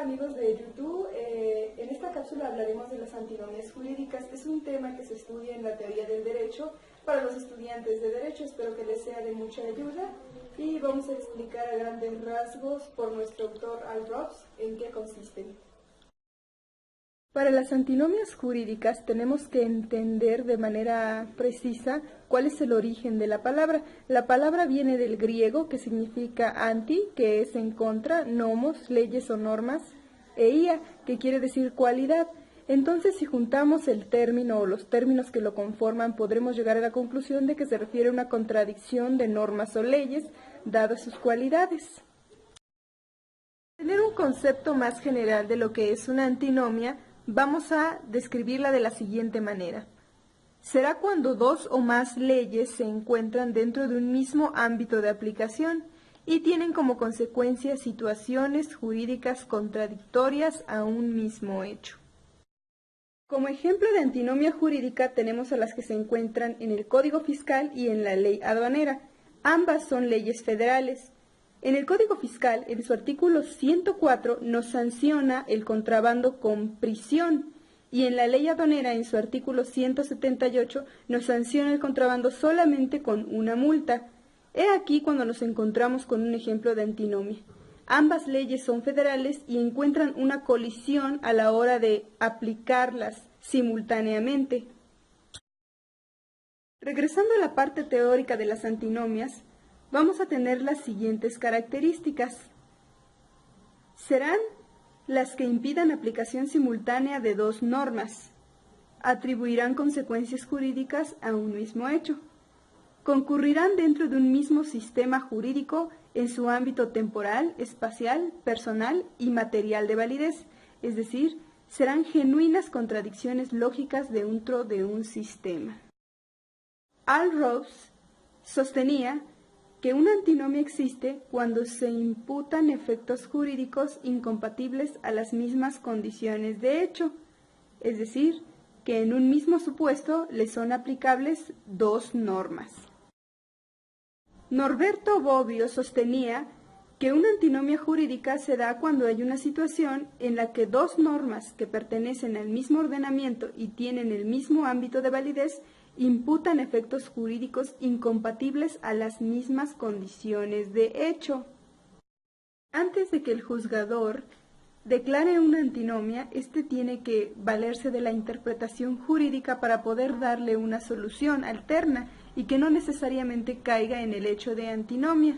amigos de YouTube, en esta cápsula hablaremos de las antinomias jurídicas. Es un tema que se estudia en la teoría del derecho para los estudiantes de derecho. Espero que les sea de mucha ayuda y vamos a explicar a grandes rasgos por nuestro autor Al Robbs en qué consisten. Para las antinomias jurídicas tenemos que entender de manera precisa cuál es el origen de la palabra. La palabra viene del griego, que significa anti, que es en contra, nomos, leyes o normas, e ia, que quiere decir cualidad. Entonces, si juntamos el término o los términos que lo conforman, podremos llegar a la conclusión de que se refiere a una contradicción de normas o leyes, dadas sus cualidades. Para tener un concepto más general de lo que es una antinomia, vamos a describirla de la siguiente manera. Será cuando dos o más leyes se encuentran dentro de un mismo ámbito de aplicación y tienen como consecuencia situaciones jurídicas contradictorias a un mismo hecho. Como ejemplo de antinomia jurídica tenemos a las que se encuentran en el Código Fiscal y en la Ley Aduanera. Ambas son leyes federales. En el Código Fiscal, en su artículo 104, nos sanciona el contrabando con prisión, y en la Ley Aduanera, en su artículo 178, nos sanciona el contrabando solamente con una multa. He aquí cuando nos encontramos con un ejemplo de antinomia. Ambas leyes son federales y encuentran una colisión a la hora de aplicarlas simultáneamente. Regresando a la parte teórica de las antinomias, vamos a tener las siguientes características. Serán las que impidan aplicación simultánea de dos normas. Atribuirán consecuencias jurídicas a un mismo hecho. Concurrirán dentro de un mismo sistema jurídico en su ámbito temporal, espacial, personal y material de validez, es decir, serán genuinas contradicciones lógicas dentro de un sistema. Al Robbs sostenía que una antinomia existe cuando se imputan efectos jurídicos incompatibles a las mismas condiciones de hecho, es decir, que en un mismo supuesto le son aplicables dos normas. Norberto Bobbio sostenía que una antinomia jurídica se da cuando hay una situación en la que dos normas que pertenecen al mismo ordenamiento y tienen el mismo ámbito de validez imputan efectos jurídicos incompatibles a las mismas condiciones de hecho. Antes de que el juzgador declare una antinomia, éste tiene que valerse de la interpretación jurídica para poder darle una solución alterna y que no necesariamente caiga en el hecho de antinomia.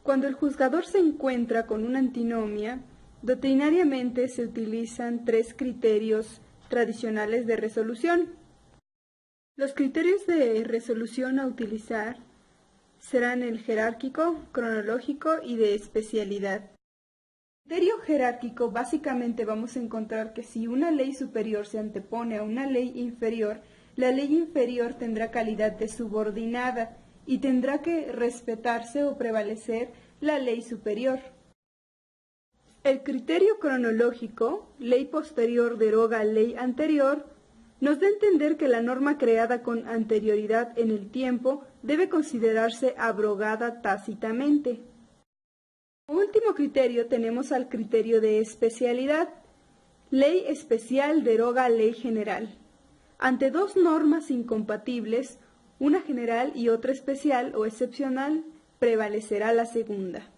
Cuando el juzgador se encuentra con una antinomia, doctrinariamente se utilizan tres criterios tradicionales de resolución. Los criterios de resolución a utilizar serán el jerárquico, cronológico y de especialidad. En el criterio jerárquico, básicamente vamos a encontrar que si una ley superior se antepone a una ley inferior, la ley inferior tendrá calidad de subordinada y tendrá que respetarse o prevalecer la ley superior. El criterio cronológico, ley posterior deroga ley anterior, nos da a entender que la norma creada con anterioridad en el tiempo debe considerarse abrogada tácitamente. Como último criterio tenemos al criterio de especialidad. Ley especial deroga ley general. Ante dos normas incompatibles, una general y otra especial o excepcional, prevalecerá la segunda.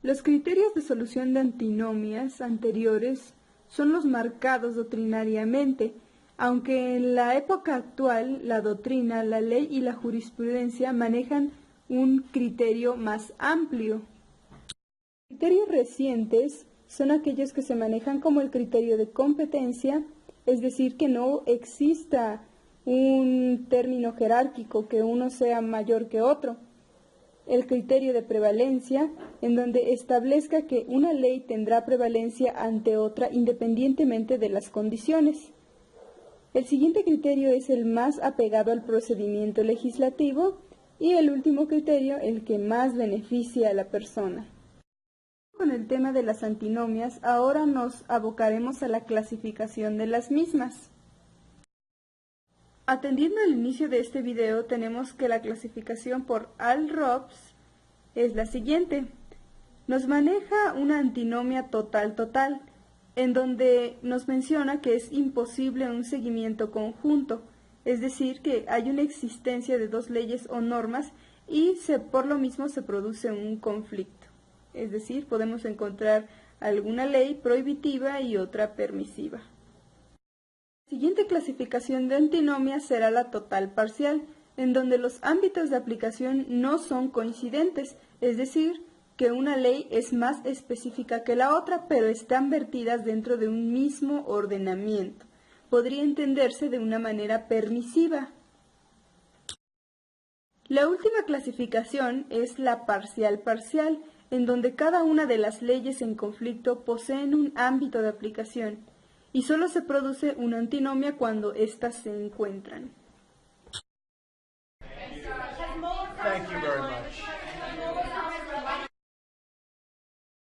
Los criterios de solución de antinomias anteriores son los marcados doctrinariamente, aunque en la época actual la doctrina, la ley y la jurisprudencia manejan un criterio más amplio. Los criterios recientes son aquellos que se manejan como el criterio de competencia, es decir, que no exista un término jerárquico, que uno sea mayor que otro. El criterio de prevalencia, en donde establezca que una ley tendrá prevalencia ante otra independientemente de las condiciones. El siguiente criterio es el más apegado al procedimiento legislativo y el último criterio el que más beneficia a la persona. Con el tema de las antinomias, ahora nos abocaremos a la clasificación de las mismas. Atendiendo al inicio de este video, tenemos que la clasificación por Al Robbs es la siguiente. nos maneja una antinomia total-total, en donde nos menciona que es imposible un seguimiento conjunto, es decir, que hay una existencia de dos leyes o normas y por lo mismo se produce un conflicto. Es decir, podemos encontrar alguna ley prohibitiva y otra permisiva. La siguiente clasificación de antinomia será la total parcial, en donde los ámbitos de aplicación no son coincidentes, es decir, que una ley es más específica que la otra, pero están vertidas dentro de un mismo ordenamiento. Podría entenderse de una manera permisiva. La última clasificación es la parcial-parcial, en donde cada una de las leyes en conflicto poseen un ámbito de aplicación, y solo se produce una antinomia cuando éstas se encuentran. Thank you very much.